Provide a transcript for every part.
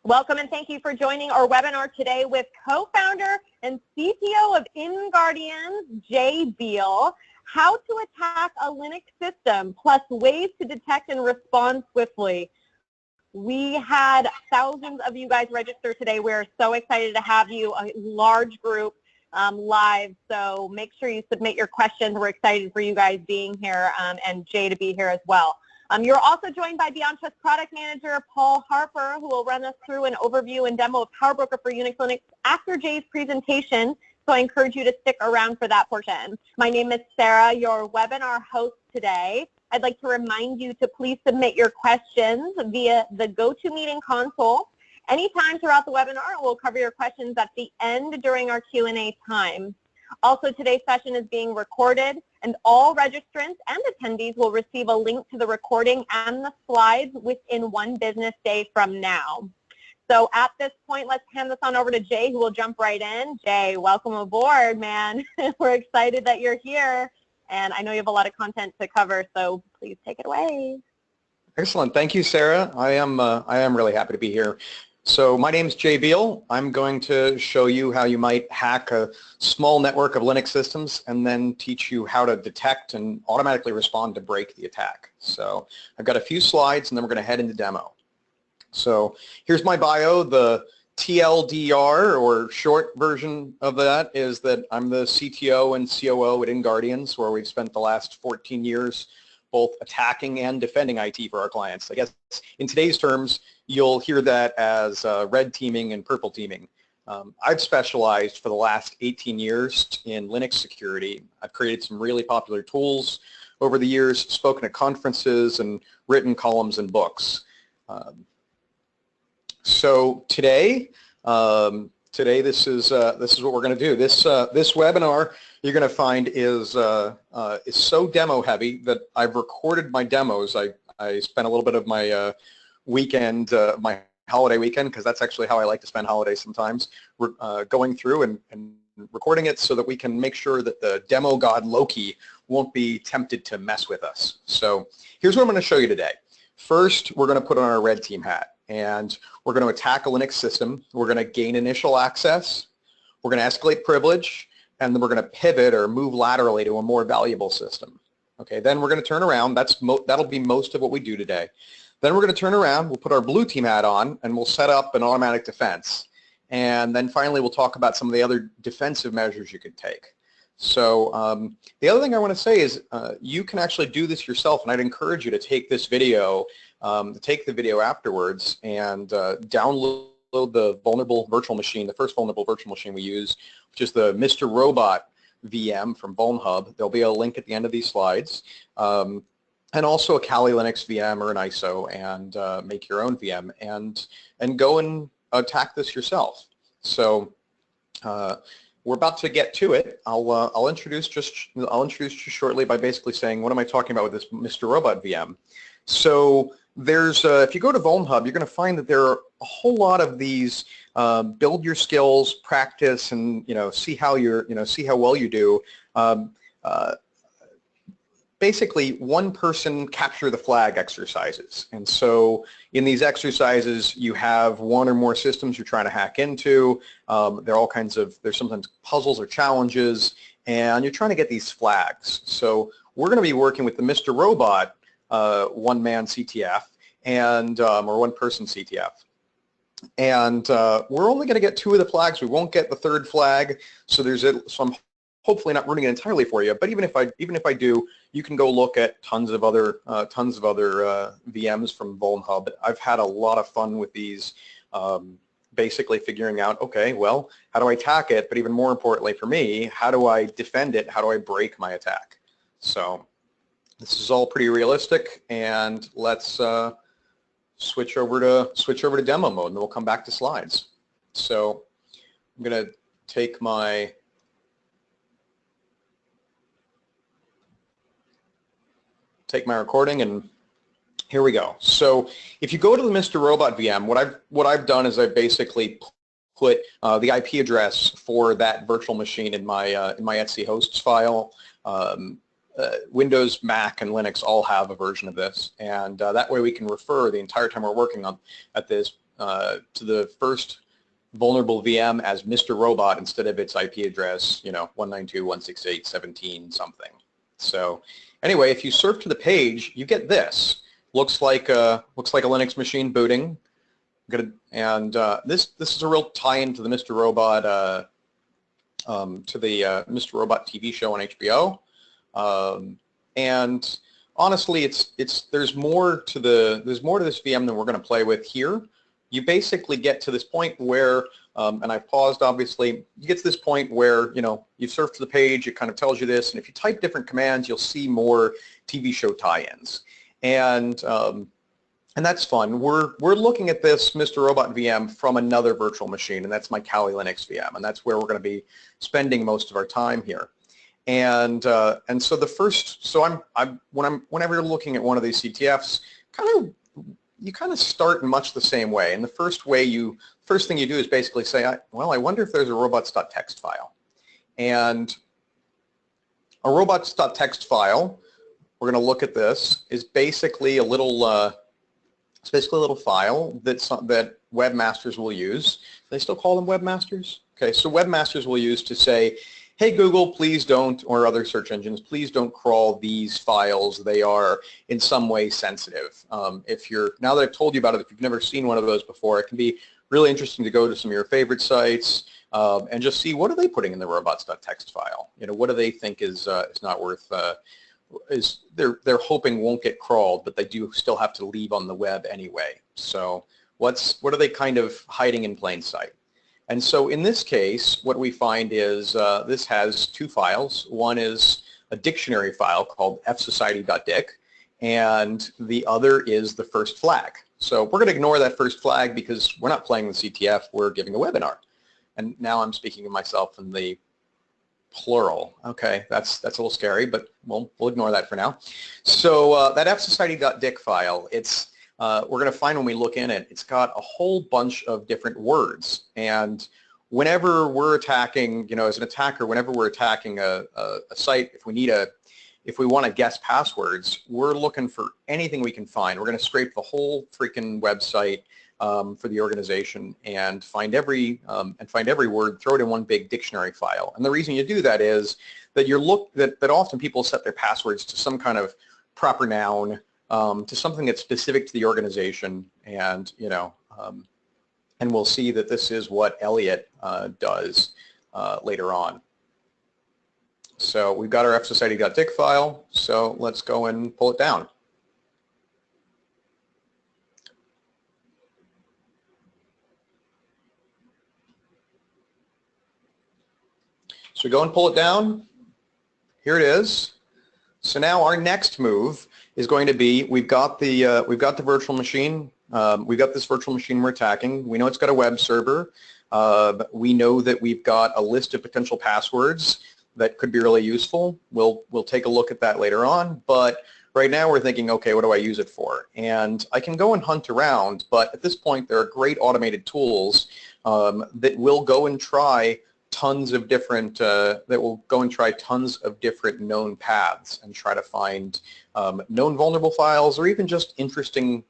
Welcome and thank you for joining our webinar today with co-founder and CTO of InGuardians, Jay Beale, how to attack a Linux system, plus ways to detect and respond swiftly. We had thousands of you guys register today. We're so excited to have you, a large group live, so make sure you submit your questions. We're excited for you guys being here and Jay to be here as well. You're also joined by BeyondTrust Product Manager Paul Harper, who will run us through an overview and demo of PowerBroker for Unix Linux after Jay's presentation, so I encourage you to stick around for that portion. My name is Sarah, your webinar host today. I'd like to remind you to please submit your questions via the GoToMeeting console. Anytime throughout the webinar, we'll cover your questions at the end during our Q&A time. Also, today's session is being recorded, and all registrants and attendees will receive a link to the recording and the slides within 1 business day from now. So at this point, let's hand this on over to Jay, who will jump right in. Jay, welcome aboard, man. We're excited that you're here, and I know you have a lot of content to cover, so please take it away. Excellent. Thank you, Sarah. I am really happy to be here. So my name is Jay Beale. I'm going to show you how you might hack a small network of Linux systems and then teach you how to detect and automatically respond to break the attack. So I've got a few slides and then we're going to head into demo. So here's my bio. The TLDR, or short version of that, is that I'm the CTO and COO at InGuardians, where we've spent the last 14 years both attacking and defending IT for our clients. I guess in today's terms, you'll hear that as red teaming and purple teaming. I've specialized for the last 18 years in Linux security. I've created some really popular tools over the years, spoken at conferences, and written columns and books. So today, this is what we're going to do. This webinar you're going to find is so demo heavy that I've recorded my demos. I spent a little bit of my weekend, my holiday weekend, because that's actually how I like to spend holidays sometimes, going through and recording it so that we can make sure that the demo god Loki won't be tempted to mess with us. So here's what I'm going to show you today. First, we're going to put on our red team hat, and we're going to attack a Linux system. We're going to gain initial access. We're going to escalate privilege, and then we're going to pivot or move laterally to a more valuable system. Okay, then we're going to turn around. That'll be most of what we do today. Then we're going to turn around, we'll put our blue team hat on, and we'll set up an automatic defense. And then finally, we'll talk about some of the other defensive measures you could take. So the other thing I want to say is you can actually do this yourself, and I'd encourage you to take this video, take the video afterwards, and download the vulnerable virtual machine, the first vulnerable virtual machine we use, which is the Mr. Robot VM from VulnHub. There'll be a link at the end of these slides. And also a Kali Linux VM or an ISO, and make your own VM and go and attack this yourself. So we're about to get to it. I'll introduce you shortly by basically saying what am I talking about with this Mr. Robot VM. So there's if you go to VulnHub, you're going to find that there are a whole lot of these build your skills, practice, and see how well you do. Basically, one person capture the flag exercises. And so in these exercises, you have one or more systems you're trying to hack into. There's sometimes puzzles or challenges, and you're trying to get these flags. So we're going to be working with the Mr. Robot one-man CTF and or one-person CTF. And we're only going to get 2 of the flags. We won't get the 3rd flag. So I'm hopefully not ruining it entirely for you, but even if I do, you can go look at tons of other VMs from VulnHub. I've had a lot of fun with these, basically figuring out, okay, well, how do I attack it? But even more importantly for me, how do I defend it? How do I break my attack? So this is all pretty realistic, and let's switch over to demo mode, and then we'll come back to slides. So I'm going to take my recording, and here we go. So if you go to the Mr. Robot VM, what I've done is I've basically put the IP address for that virtual machine in my etc hosts file. Windows, Mac, and Linux all have a version of this, and that way we can refer the entire time we're working at this the first vulnerable VM as Mr. Robot instead of its IP address, 192.168.17 something. So anyway, if you surf to the page, you get this. Looks like a Linux machine booting. And this is a real tie-in to the Mr. Robot Mr. Robot TV show on HBO. And honestly, there's more to this VM than we're going to play with here. You basically get to this point where, and I've paused obviously, you get to this point where, you surf to the page, it kind of tells you this, and if you type different commands, you'll see more TV show tie-ins. And that's fun. We're looking at this Mr. Robot VM from another virtual machine, and that's my Kali Linux VM, and that's where we're going to be spending most of our time here. And so whenever you're looking at one of these CTFs, you kind of start in much the same way. And the first thing you do is basically say, I wonder if there's a robots.txt file. And a robots.txt file, we're going to look at this, is basically a little file that webmasters will use. They still call them webmasters? Okay, so webmasters will use to say, hey Google, please don't, or other search engines, please don't crawl these files. They are in some way sensitive. Now that I've told you about it, if you've never seen one of those before, it can be really interesting to go to some of your favorite sites and just see what are they putting in the robots.txt file. What do they think is not worth, they're hoping won't get crawled, but they do still have to leave on the web anyway. So what are they kind of hiding in plain sight? And so in this case, what we find is this has two files. One is a dictionary file called fsociety.dic, and the other is the first flag. So we're going to ignore that first flag because we're not playing with CTF, we're giving a webinar. And now I'm speaking of myself in the plural. Okay, that's a little scary, but we'll ignore that for now. So that fsociety.dic file, we're going to find when we look in it, it's got a whole bunch of different words. And whenever we're attacking, as an attacker, whenever we're attacking a site, if we want to guess passwords, we're looking for anything we can find. We're going to scrape the whole freaking website for the organization and find every word, throw it in one big dictionary file. And the reason you do that is that that often people set their passwords to some kind of proper noun, to something that's specific to the organization, and and we'll see that this is what Elliot does later on. So we've got our fsociety.dic file, so let's go and pull it down. So we go and pull it down. Here it is. So now our next move is going to be, we've got the virtual machine. We've got this virtual machine we're attacking. We know it's got a web server. We know that we've got a list of potential passwords that could be really useful. We'll take a look at that later on, but right now we're thinking, okay, what do I use it for? And I can go and hunt around, but at this point there are great automated tools that will go and try tons of different known paths and try to find known vulnerable files or even just interesting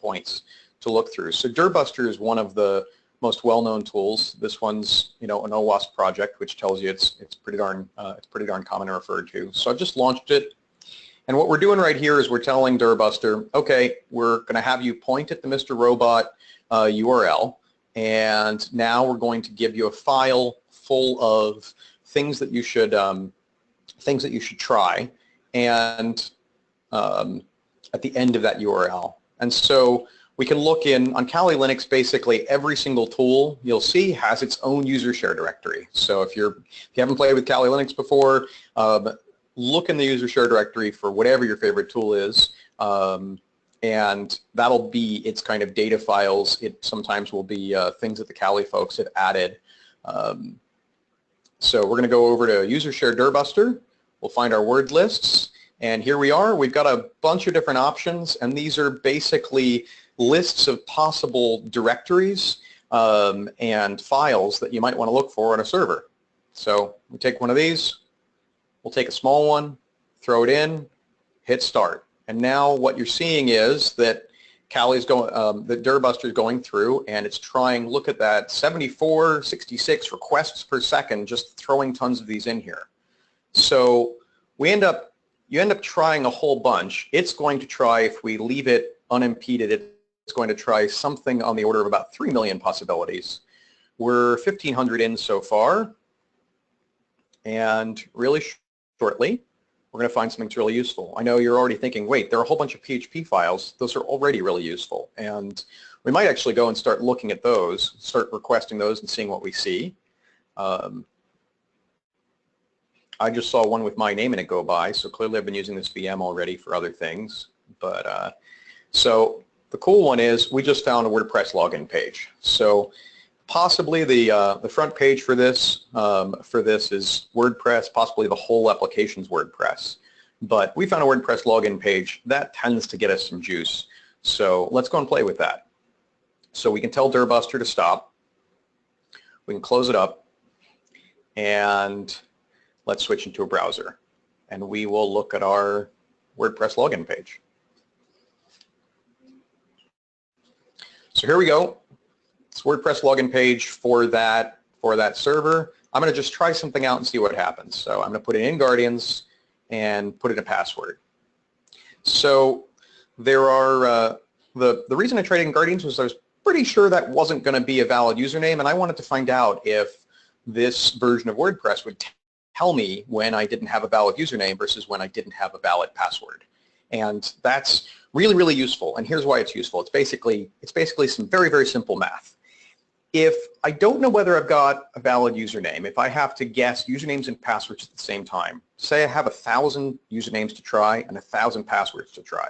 points to look through. So Dirbuster is one of the most well-known tools. This one's an OWASP project, which tells you it's pretty darn common and referred to. So I've just launched it, and what we're doing right here is we're telling Dirbuster, okay, we're going to have you point at the Mr. Robot URL. And now we're going to give you a file full of things that you should try, and at the end of that URL. And so we can look on Kali Linux. Basically, every single tool you'll see has its own user share directory. So if you haven't played with Kali Linux before, look in the user share directory for whatever your favorite tool is. And that'll be its kind of data files. It sometimes will be things that the Kali folks have added. So we're going to go over to user share Dirbuster. We'll find our word lists, and here we are. We've got a bunch of different options, and these are basically lists of possible directories and files that you might want to look for on a server. So we take one of these. We'll take a small one, throw it in, hit start. And now what you're seeing is that Cali's going, the Durbuster is going through, and it's trying, look at that, 74, 66 requests per second, just throwing tons of these in here. So you end up trying a whole bunch. It's going to try, if we leave it unimpeded, it's going to try something on the order of about 3 million possibilities. We're 1,500 in so far, and really shortly, we're going to find something that's really useful. I know you're already thinking, wait, there are a whole bunch of PHP files. Those are already really useful. And we might actually go and start looking at those, start requesting those and seeing what we see. I just saw one with my name in it go by, so clearly I've been using this VM already for other things. But so the cool one is we just found a WordPress login page. So possibly the front page for this is WordPress, possibly the whole application's WordPress. But we found a WordPress login page. That tends to get us some juice. So let's go and play with that. So we can tell Durbuster to stop. We can close it up. And let's switch into a browser. And we will look at our WordPress login page. So here we go. It's WordPress login page for that server. I'm going to just try something out and see what happens. So I'm going to put in InGuardians and put in a password. So there are the reason I tried InGuardians was I was pretty sure that wasn't going to be a valid username, and I wanted to find out if this version of WordPress would tell me when I didn't have a valid username versus when I didn't have a valid password. And that's really, really useful. And here's why it's useful. It's basically some very, very simple math. If I don't know whether I've got a valid username, if I have to guess usernames and passwords at the same time, say I have 1,000 usernames to try and 1,000 passwords to try.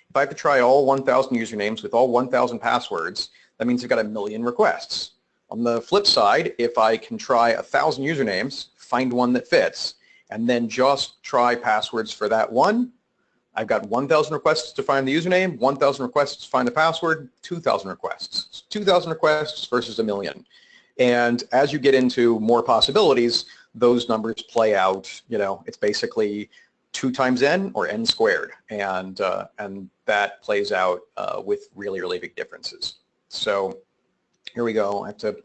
If I have to try all 1,000 usernames with all 1,000 passwords, that means I've got 1,000,000 requests. On the flip side, if I can try 1,000 usernames, find one that fits, and then just try passwords for that one, I've got 1,000 requests to find the username, 1,000 requests to find the password, 2,000 requests. It's 2,000 requests versus 1,000,000. And as you get into more possibilities, those numbers play out, it's basically 2 times n or n squared. And that plays out with really, really big differences. So here we go. I have to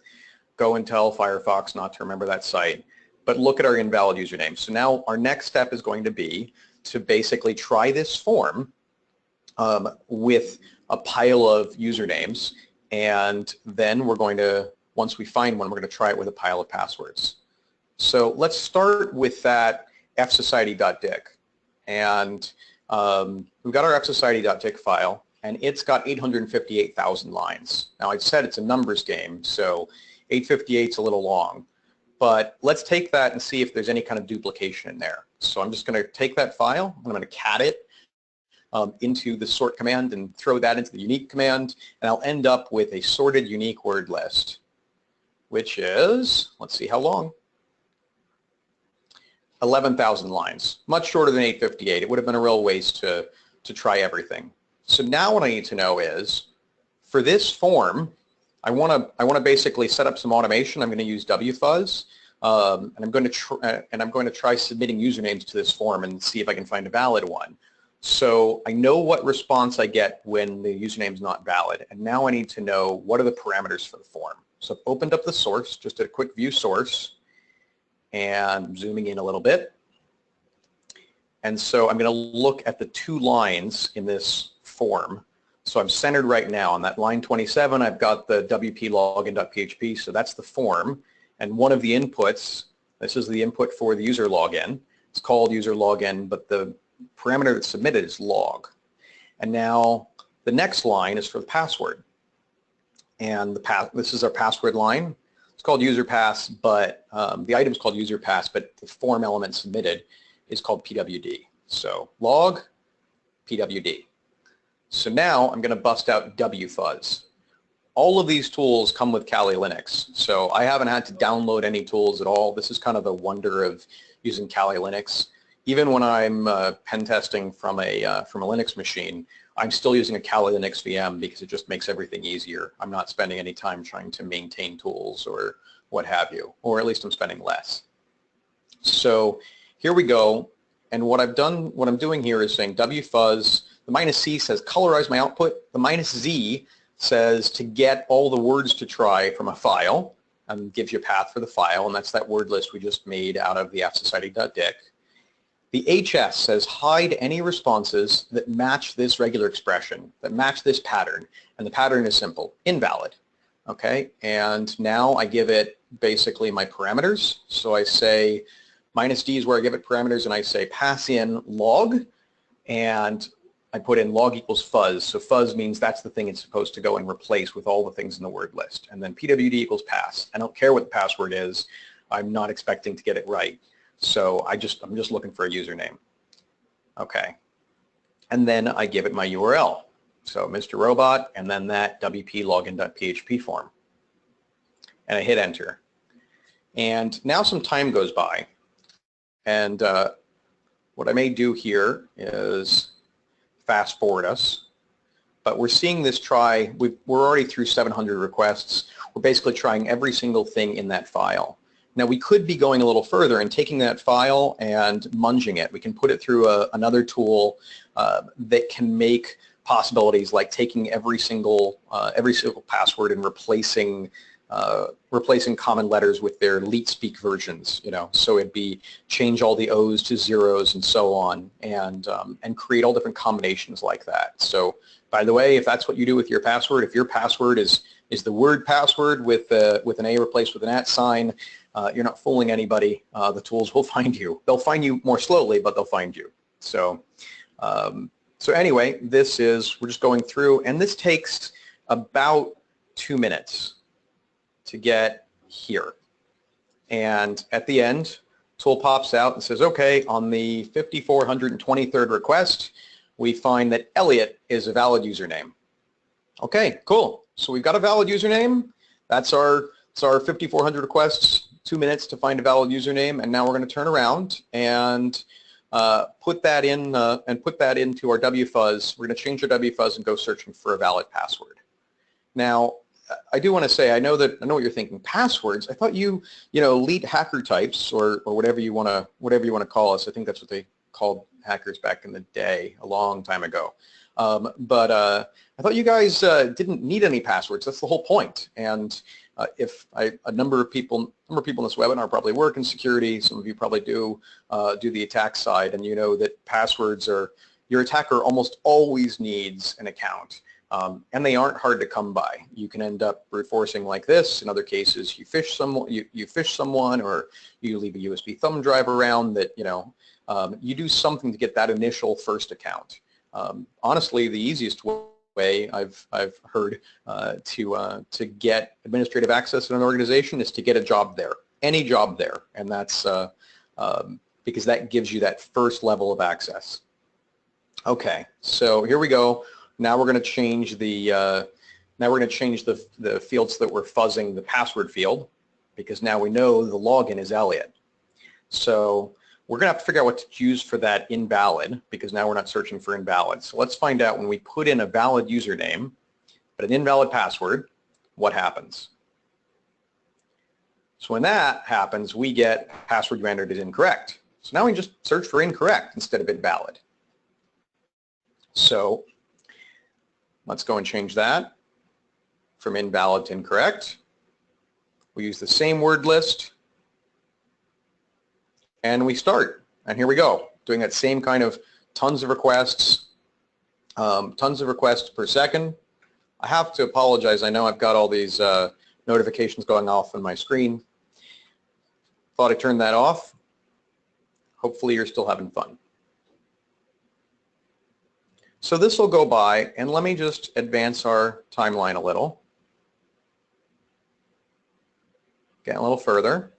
go and tell Firefox not to remember that site. But look at our invalid username. So now our next step is going to be to basically try this form with a pile of usernames, and then we're going to, once we find one, we're going to try it with a pile of passwords. So let's start with that fsociety.dic, and we've got our fsociety.dic file, and it's got 858,000 lines. Now I said it's a numbers game, so 858 is a little long. But let's take that and see if there's any kind of duplication in there. So I'm just going to take that file, I'm going to cat it into the sort command and throw that into the unique command, and I'll end up with a sorted unique word list, which is, let's see how long, 11,000 lines, much shorter than 858. It would have been a real waste to try everything. So now what I need to know is, for this form, I want to basically set up some automation. I'm going to use wfuzz, and I'm going to try submitting usernames to this form and see if I can find a valid one. So I know what response I get when the username is not valid, and now I need to know what are the parameters for the form. So I've opened up the source, just did a quick view source, and zooming in a little bit. And so I'm going to look at the 2 lines in this form. So I'm centered right now on that line 27. I've got the wp login.php, so that's the form. And one of the inputs, this is the input for the user login. It's called user login, but the parameter that's submitted is log. And now the next line is for the password. And this is our password line. It's called user pass, but the item is called user pass, but the form element submitted is called pwd. So log pwd. So now I'm going to bust out wfuzz. All of these tools come with Kali Linux, so I haven't had to download any tools at all. This is kind of the wonder of using Kali Linux. Even when I'm pen testing from a Linux machine, I'm still using a Kali Linux VM because it just makes everything easier. I'm not spending any time trying to maintain tools or what have you, or at least I'm spending less. So here we go, and what I'm doing here is saying wfuzz. The -C says colorize my output. The -Z says to get all the words to try from a file and gives you a path for the file, and that's that word list we just made out of the fsociety.dic. The HS says hide any responses that match this regular expression, that match this pattern, and the pattern is simple, invalid. Okay, and now I give it basically my parameters. So I say -D is where I give it parameters, and I say pass in log, and I put in log equals fuzz. So fuzz means that's the thing it's supposed to go and replace with all the things in the word list. And then pwd equals pass. I don't care what the password is. I'm not expecting to get it right. So I'm just looking for a username. Okay. And then I give it my URL. So Mr. Robot, and then that wp login.php form. And I hit enter. And now some time goes by. And what I may do here is fast forward us. But we're seeing this try, we're already through 700 requests. We're basically trying every single thing in that file. Now we could be going a little further and taking that file and munging it. We can put it through another tool that can make possibilities like taking every single password and replacing common letters with their LeetSpeak versions, you know, so it'd be change all the O's to zeros and so on, and create all different combinations like that. So by the way, if that's what you do with your password, if your password is the word password with an A replaced with an @ sign, you're not fooling anybody. The tools will find you. They'll find you more slowly, but they'll find you. So so anyway, we're just going through, and this takes about 2 minutes to get here. And at the end, tool pops out and says, okay, on the 5423rd request, we find that Elliot is a valid username. Okay, cool. So we've got a valid username. That's our 5400 requests, 2 minutes to find a valid username, and now we're going to turn around and put that into our wfuzz. We're going to change our wfuzz and go searching for a valid password. Now, I do want to say I know what you're thinking. Passwords. I thought you lead hacker types or whatever you want to call us. I think that's what they called hackers back in the day, a long time ago. But I thought you guys didn't need any passwords. That's the whole point. And a number of people in this webinar probably work in security. Some of you probably do the attack side, and you know that passwords are, your attacker almost always needs an account. And they aren't hard to come by. You can end up brute forcing like this. In other cases, you phish someone, or you leave a USB thumb drive around that, you do something to get that initial first account. Honestly, the easiest way I've heard to get administrative access in an organization is to get a job there, any job there, and that's because that gives you that first level of access. Okay, so here we go. Now we're going to change the fields that we're fuzzing the password field, because now we know the login is Elliot. So we're going to have to figure out what to use for that invalid, because now we're not searching for invalid. So let's find out when we put in a valid username but an invalid password, what happens. So when that happens, we get password you entered is incorrect. So now we just search for incorrect instead of invalid. So let's go and change that from invalid to incorrect. We use the same word list, and we start. And here we go, doing that same kind of tons of requests per second. I have to apologize. I know I've got all these notifications going off on my screen. Thought I turned that off. Hopefully you're still having fun. So this will go by, and let me just advance our timeline a little. Get a little further.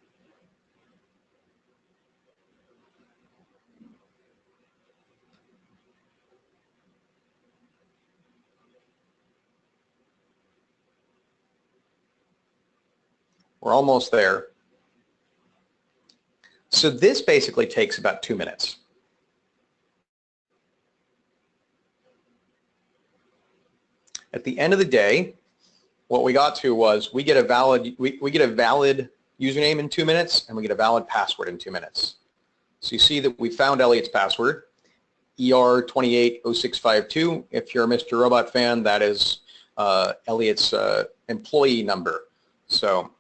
We're almost there. So this basically takes about 2 minutes. At the end of the day, what we got to was we get a valid username in 2 minutes, and we get a valid password in 2 minutes. So you see that we found Elliot's password. ER280652. If you're a Mr. Robot fan, that is Elliot's employee number. So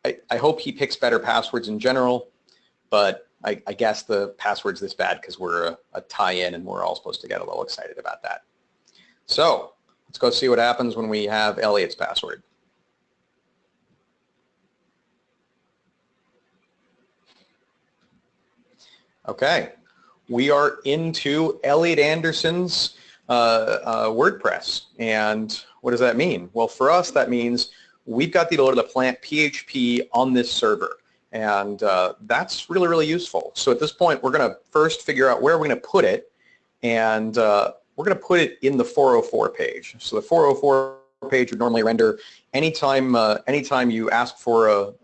I hope he picks better passwords in general, but I guess the password's this bad because we're a tie-in and we're all supposed to get a little excited about that. So let's go see what happens when we have Elliot's password. Okay, we are into Elliot Anderson's WordPress. And what does that mean? Well, for us, that means we've got the ability to plant PHP on this server. And that's really, really useful. So at this point, we're going to first figure out where we're going to put it. And we're going to put it in the 404 page. So the 404 page would normally render anytime you ask for a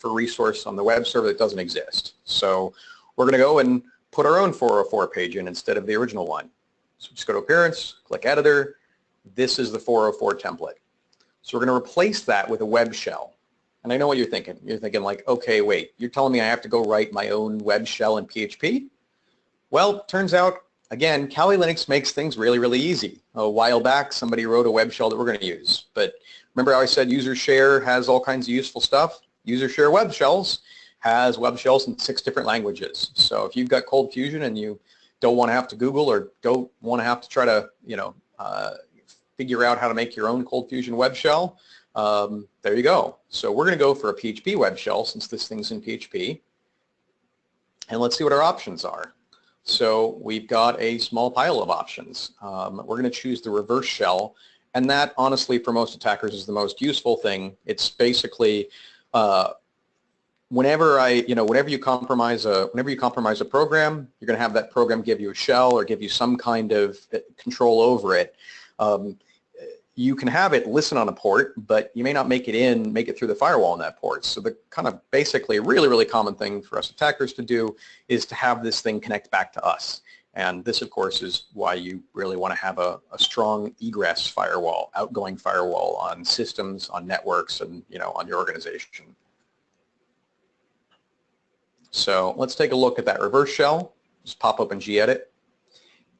resource on the web server that doesn't exist. So we're going to go and put our own 404 page in instead of the original one. So just go to Appearance, click Editor. This is the 404 template. So we're going to replace that with a web shell. And I know what you're thinking. You're thinking like, okay, wait, you're telling me I have to go write my own web shell in PHP? Well, turns out, again, Kali Linux makes things really, really easy. A while back, somebody wrote a web shell that we're going to use. But remember how I said user share has all kinds of useful stuff? User share web shells has web shells in 6 different languages. So if you've got Cold Fusion and you don't want to have to Google or don't want to have to try to, figure out how to make your own Cold Fusion web shell, there you go. So we're going to go for a PHP web shell since this thing's in PHP. And let's see what our options are. So we've got a small pile of options. We're going to choose the reverse shell. And that, honestly, for most attackers is the most useful thing. It's basically whenever you compromise a program, you're going to have that program give you a shell or give you some kind of control over it. You can have it listen on a port, but you may not make it through the firewall on that port. So the kind of basically really, really common thing for us attackers to do is to have this thing connect back to us. And this, of course, is why you really want to have a strong egress firewall, outgoing firewall on systems, on networks, and on your organization. So let's take a look at that reverse shell. Just pop open gedit,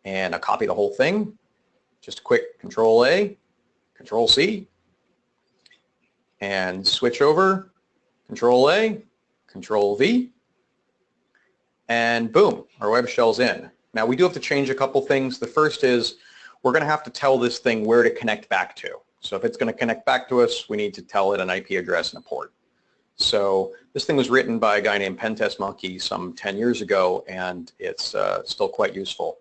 and I'll copy the whole thing. Just a quick Control-A, Control-C, and switch over, Control-A, Control-V, and boom, our web shell's in. Now we do have to change a couple things. The first is we're going to have to tell this thing where to connect back to. So if it's going to connect back to us, we need to tell it an IP address and a port. So this thing was written by a guy named Pentest Monkey some 10 years ago, and it's still quite useful.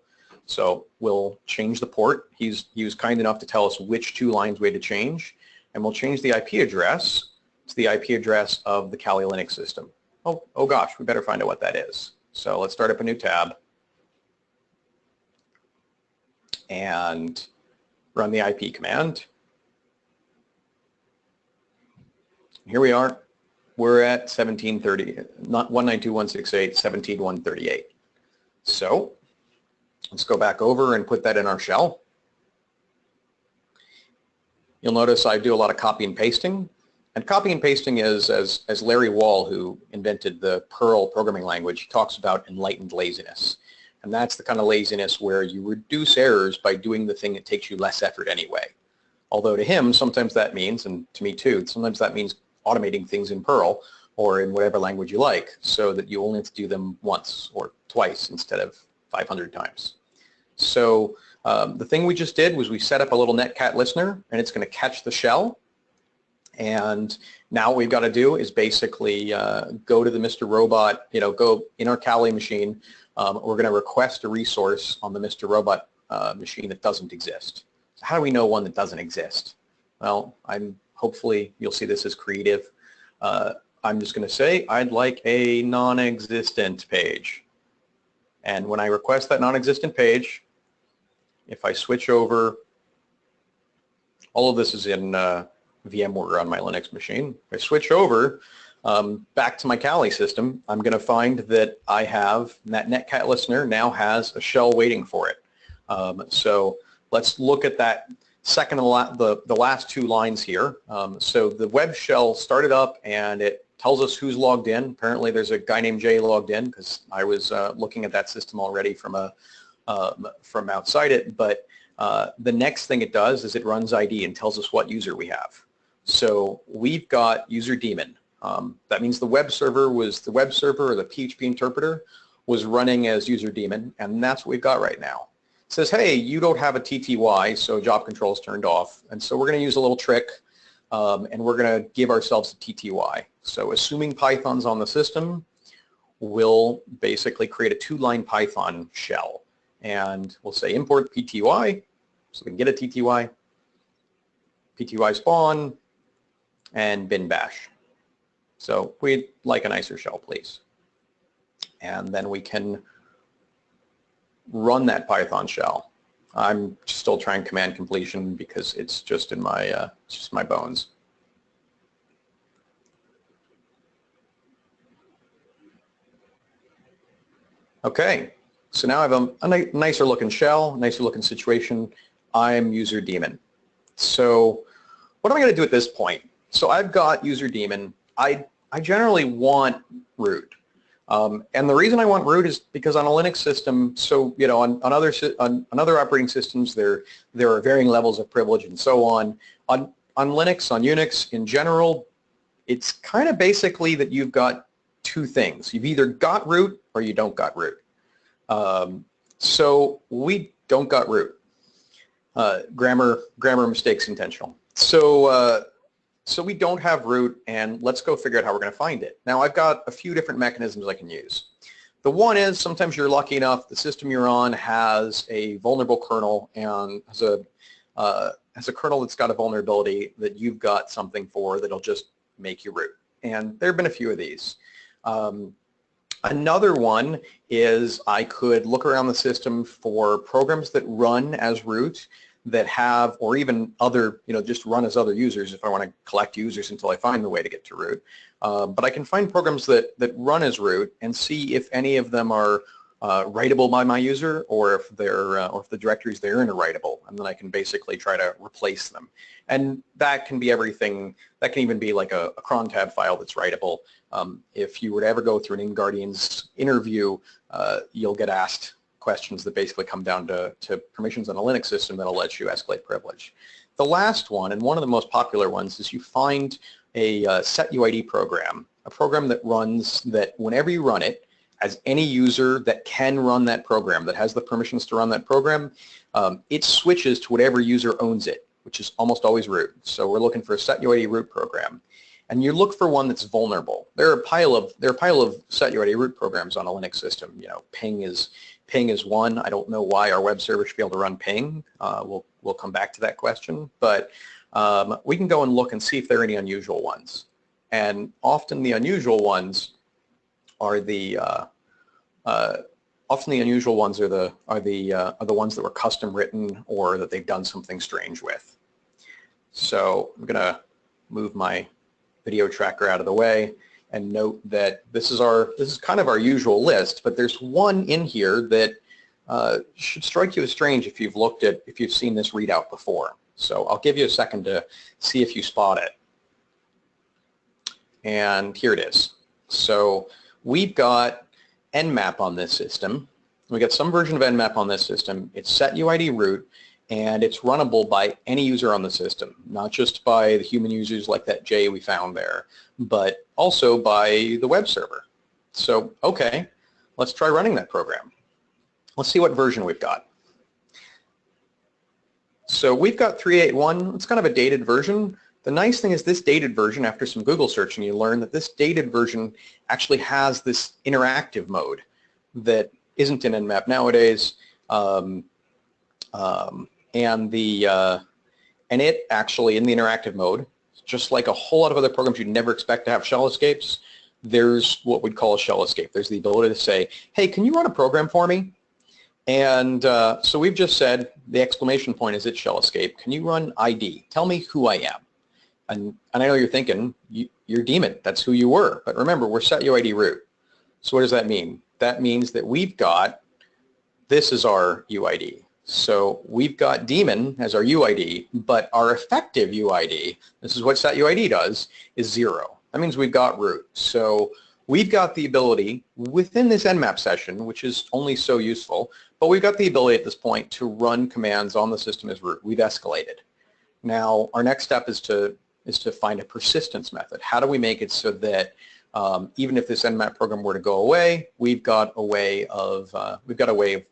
So we'll change the port. He was kind enough to tell us which 2 lines we had to change, and we'll change the IP address to the IP address of the Kali Linux system. Oh gosh, we better find out what that is. So let's start up a new tab and run the IP command. Here we are. We're at 1730, not 192.168.17.138. So let's go back over and put that in our shell. You'll notice I do a lot of copy and pasting. And copy and pasting is, as Larry Wall, who invented the Perl programming language, he talks about enlightened laziness. And that's the kind of laziness where you reduce errors by doing the thing that takes you less effort anyway. Although to him, sometimes that means, and to me too, sometimes that means automating things in Perl or in whatever language you like so that you only have to do them once or twice instead of 500 times. So the thing we just did was we set up a little netcat listener, and it's going to catch the shell. And now what we've got to do is basically go to the Mr. Robot, go in our Kali machine. We're going to request a resource on the Mr. Robot machine that doesn't exist. So how do we know one that doesn't exist? Well, hopefully you'll see this as creative. I'm just going to say I'd like a non-existent page. And when I request that non-existent page, if I switch over, all of this is in VMware on my Linux machine. If I switch over back to my Kali system, I'm going to find that I have, that netcat listener now has a shell waiting for it. So let's look at that second, the last 2 lines here. So the web shell started up and it tells us who's logged in. Apparently there's a guy named Jay logged in because I was looking at that system already from outside it. But the next thing it does is it runs ID and tells us what user we have. So we've got user daemon. That means the web server or the PHP interpreter was running as user daemon, and that's what we've got right now. It says, hey, you don't have a TTY, so job control is turned off. And so we're going to use a little trick, and we're going to give ourselves a TTY. So assuming Python's on the system, we'll basically create a 2-line Python shell. And we'll say import PTY, so we can get a TTY, PTY spawn, and bin bash. So we'd like a nicer shell, please. And then we can run that Python shell. I'm still trying command completion because it's just in my it's just my bones. Okay, so now I have a nicer looking shell, nicer looking situation. I'm user daemon. So what am I going to do at this point? So I've got user daemon. I generally want root. And the reason I want root is because on a Linux system, so on other operating systems, there are varying levels of privilege and so on. On Linux, on Unix in general, it's kind of basically that you've got two things. You've either got root or you don't got root. So we don't got root. Grammar mistakes intentional. So we don't have root, and let's go figure out how we're going to find it. Now, I've got a few different mechanisms I can use. The one is sometimes you're lucky enough the system you're on has a vulnerable kernel and has a kernel that's got a vulnerability that you've got something for that'll just make you root. And there have been a few of these. Another one is I could look around the system for programs that run as root that have, or even other, just run as other users if I want to collect users until I find the way to get to root. But I can find programs that run as root and see if any of them are writable by my user, or if the directories they're in are writable, and then I can basically try to replace them. And that can be everything. That can even be like a cron tab file that's writable. If you were to ever go through an InGuardians interview, you'll get asked questions that basically come down to permissions on a Linux system that'll let you escalate privilege. The last one, and one of the most popular ones, is you find a setuid program, a program that runs, that whenever you run it, as any user that can run that program, that has the permissions to run that program, it switches to whatever user owns it, which is almost always root. So we're looking for a setuid root program. And you look for one that's vulnerable. There are a pile of setuid root programs on a Linux system. Ping is one. I don't know why our web server should be able to run ping. We'll come back to that question, but we can go and look and see if there are any unusual ones. And often the unusual ones are the ones that were custom written or that they've done something strange with. So I'm gonna move my video tracker out of the way and note that this is kind of our usual list, but there's one in here that should strike you as strange if you've seen this readout before. So I'll give you a second to see if you spot it. And here it is. So we've got nmap on this system. We got some version of nmap on this system. It's setuid root, and it's runnable by any user on the system, not just by the human users like that Jay we found there, but also by the web server. So, okay, let's try running that program. Let's see what version we've got. So we've got 3.8.1. It's kind of a dated version. The nice thing is this dated version, after some Google searching, you learn that this dated version actually has this interactive mode that isn't in nmap nowadays. And it actually, in the interactive mode, just like a whole lot of other programs you'd never expect to have shell escapes, there's what we'd call a shell escape. There's the ability to say, hey, can you run a program for me? And so we've just said, the exclamation point is its shell escape. Can you run ID? Tell me who I am. And I know you're thinking, you're daemon. That's who you were. But remember, we're setuid root. So what does that mean? That means that we've got, this is our UID. So we've got daemon as our UID, but our effective UID, this is what setuid does, is 0. That means we've got root. So we've got the ability within this Nmap session, which is only so useful, but we've got the ability at this point to run commands on the system as root. We've escalated. Now, our next step is to find a persistence method. How do we make it so that even if this Nmap program were to go away, we've got a way of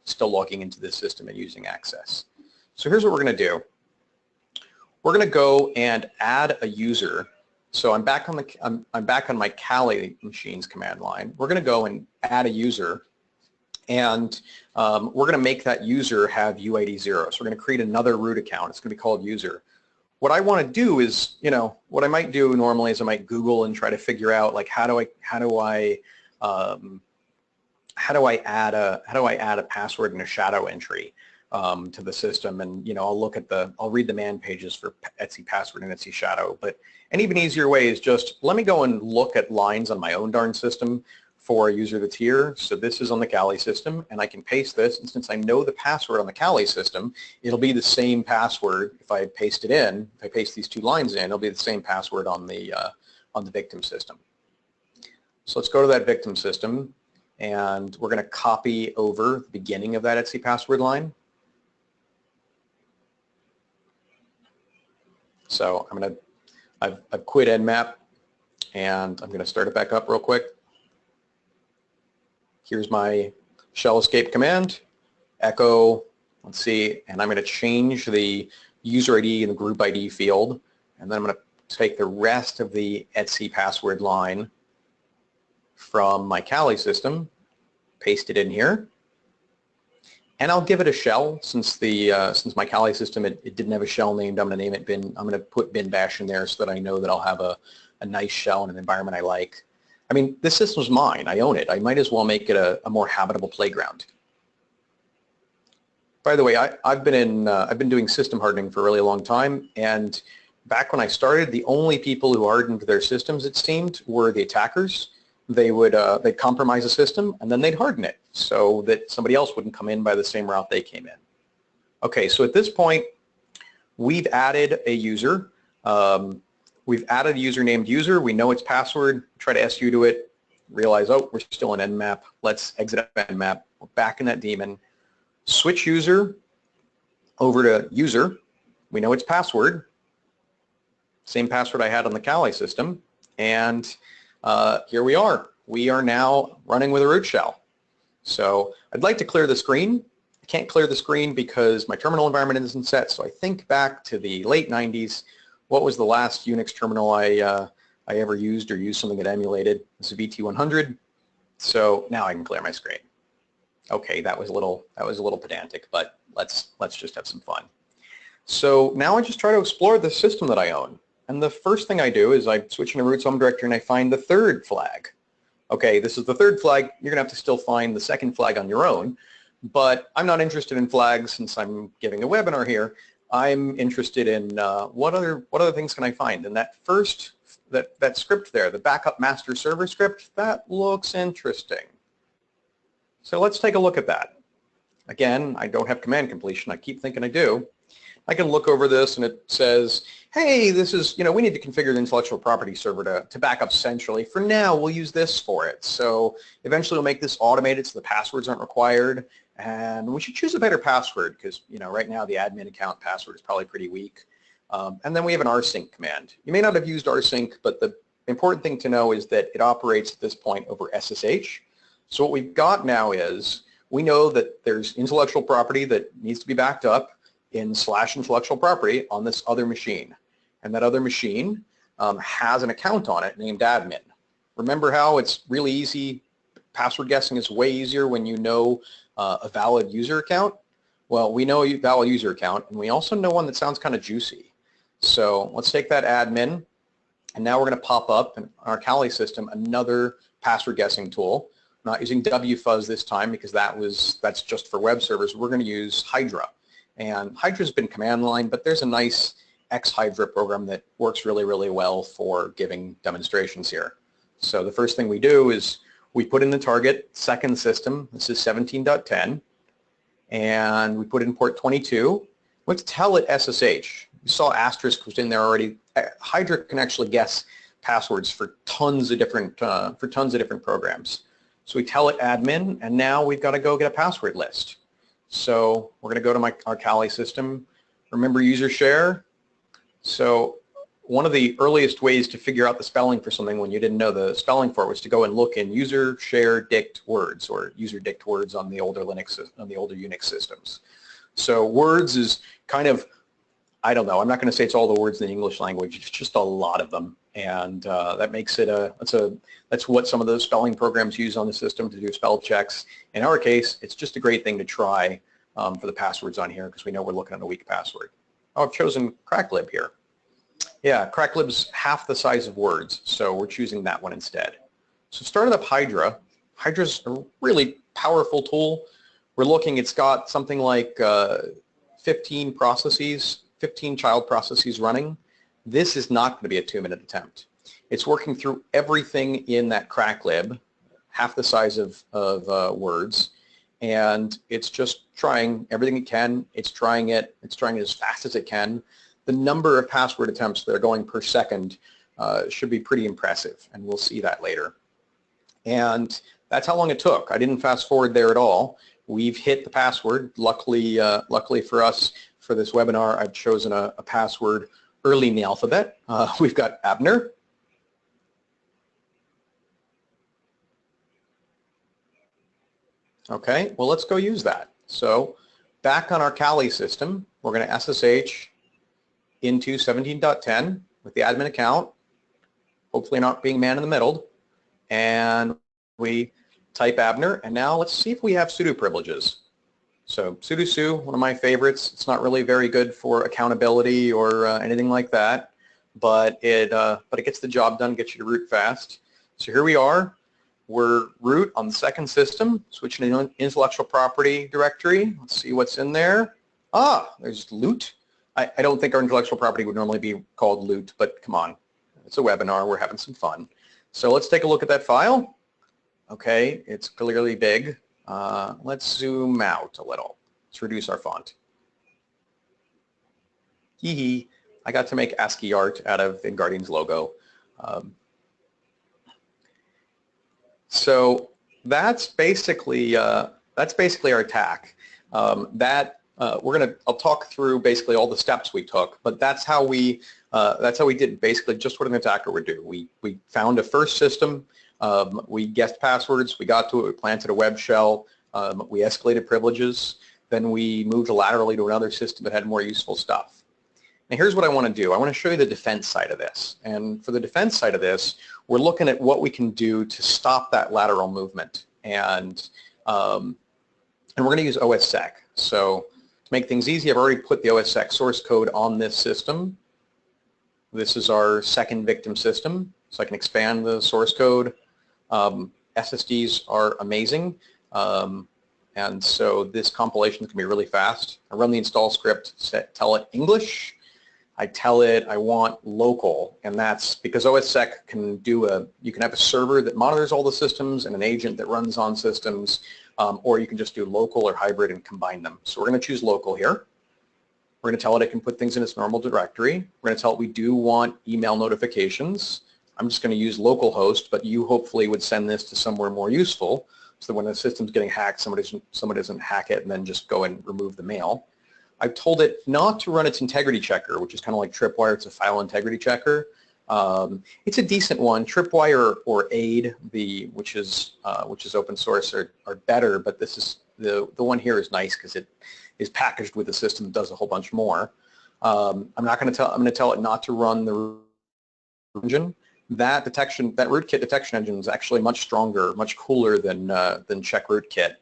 still logging into this system and using access. So here's what we're going to do. We're going to go and add a user. So I'm back on my Kali machines command line. We're going to go and add a user, and we're going to make that user have UID 0. So we're going to create another root account. It's going to be called user. What I want to do is, what I might do normally is I might Google and try to figure out like how do I add a password and a shadow entry to the system, and I'll read the man pages for Etsy password and Etsy shadow. But an even easier way is just let me go and look at lines on my own darn system for a user that's here. So this is on the Kali system, and I can paste this, and since I know the password on the Kali system, it'll be the same password if I paste it in. If I paste these two lines in, it'll be the same password on the victim system. So let's go to that victim system, and we're going to copy over the beginning of that Etsy password line. So I've quit Nmap, and I'm going to start it back up real quick. Here's my shell escape command, echo, let's see, and I'm going to change the user ID in the group ID field, and then I'm going to take the rest of the Etsy password line from my Kali system, paste it in here, and I'll give it a shell since my Kali system it didn't have a shell named. I'm going to name it bin. I'm going to put bin bash in there so that I know that I'll have a nice shell in an environment I like. I mean, this system's mine. I own it. I might as well make it a more habitable playground. By the way, I've been doing system hardening for a really long time, and back when I started, the only people who hardened their systems, it seemed, were the attackers. They'd compromise a system, and then they'd harden it so that somebody else wouldn't come in by the same route they came in. Okay, so at this point, we've added a user. We've added a user named user. We know its password. Try to SU to it. Realize, oh, we're still in Nmap. Let's exit Nmap. We're back in that daemon. Switch user over to user. We know its password. Same password I had on the Kali system. And here we are. We are now running with a root shell. So I'd like to clear the screen. I can't clear the screen because my terminal environment isn't set. So I think back to the late 90s. What was the last Unix terminal I ever used or used something that emulated? This is VT100. So now I can clear my screen. Okay, that was a little pedantic, but let's just have some fun. So now I just try to explore the system that I own. And the first thing I do is I switch into root's home directory and I find the third flag. Okay, this is the third flag. You're going to have to still find the second flag on your own. But I'm not interested in flags since I'm giving a webinar here. I'm interested in what other things can I find? And that first, that script there, the backup master server script, that looks interesting. So let's take a look at that. Again, I don't have command completion. I keep thinking I do. I can look over this and it says, hey, this is, we need to configure the intellectual property server to back up centrally. For now, we'll use this for it. So eventually we'll make this automated so the passwords aren't required. And we should choose a better password because, right now the admin account password is probably pretty weak. And then we have an rsync command. You may not have used rsync, but the important thing to know is that it operates at this point over SSH. So what we've got now is we know that there's intellectual property that needs to be backed up in /intellectual property on this other machine. And that other machine has an account on it named admin. Remember how it's really easy, password guessing is way easier when you know a valid user account? Well, we know a valid user account, and we also know one that sounds kind of juicy. So let's take that admin, and now we're going to pop up in our Kali system another password guessing tool. I'm not using wfuzz this time because that's just for web servers. We're going to use Hydra. And Hydra's been command line, but there's a nice X-Hydra program that works really, really well for giving demonstrations here. So the first thing we do is we put in the target second system. This is 17.10. And we put in port 22. Let's tell it SSH. You saw asterisk was in there already. Hydra can actually guess passwords for tons of different programs. So we tell it admin, and now we've got to go get a password list. So we're going to go to our Kali system. Remember user share. So one of the earliest ways to figure out the spelling for something when you didn't know the spelling for it was to go and look in user share dict words, or user dict words on the older Unix systems. So words is kind of, I don't know, I'm not going to say it's all the words in the English language, it's just a lot of them, and that makes it that's what some of those spelling programs use on the system to do spell checks. In our case, it's just a great thing to try for the passwords on here, because we know we're looking at a weak password. Oh, I've chosen cracklib here. Yeah, cracklib's half the size of words, so we're choosing that one instead. So starting up Hydra. Hydra's a really powerful tool. We're looking, it's got something like 15 processes, 15 child processes running. This is not going to be a 2-minute attempt. It's working through everything in that cracklib, half the size of words, and it's just trying everything it can. It's trying it as fast as it can. The number of password attempts that are going per second should be pretty impressive, and we'll see that later. And that's how long it took. I didn't fast forward there at all. We've hit the password. Luckily for us, for this webinar, I've chosen a password early in the alphabet. We've got Abner. Okay, well, let's go use that. So back on our Kali system, we're going to SSH into 17.10 with the admin account, hopefully not being man in the middle, and we type Abner, and now let's see if we have sudo privileges. So sudo su, one of my favorites. It's not really very good for accountability or anything like that, but it gets the job done, gets you to root fast. So here we are. We're root on the second system, switching to intellectual property directory. Let's see what's in there. Ah, there's loot. I don't think our intellectual property would normally be called loot, but come on, it's a webinar, we're having some fun. So let's take a look at that file. Okay, it's clearly big. Let's zoom out a little. Let's reduce our font. Hee hee, I got to make ASCII art out of InGuardians logo. So that's basically our attack. I'll talk through basically all the steps we took, but that's how we did basically just what an attacker would do. We found a first system, we guessed passwords, we got to it, we planted a web shell, we escalated privileges, then we moved laterally to another system that had more useful stuff. Now here's what I want to do. I want to show you the defense side of this. And for the defense side of this, we're looking at what we can do to stop that lateral movement. And we're going to use OSSec. So to make things easy, I've already put the OSSec source code on this system. This is our second victim system, so I can expand the source code. SSDs are amazing, and so this compilation can be really fast. I run the install script, tell it English. I tell it I want local, and that's because OSSec can do you can have a server that monitors all the systems and an agent that runs on systems, or you can just do local or hybrid and combine them. So we're going to choose local here. We're going to tell it can put things in its normal directory. We're going to tell it we do want email notifications. I'm just going to use localhost, but you hopefully would send this to somewhere more useful so that when the system's getting hacked, somebody doesn't hack it and then just go and remove the mail. I've told it not to run its integrity checker, which is kind of like Tripwire. It's a file integrity checker. It's a decent one. Tripwire or AID, which is open source, are better, but this is the one here is nice because it is packaged with a system that does a whole bunch more. I'm going to tell it not to run the engine. That rootkit detection engine is actually much stronger, much cooler than check rootkit.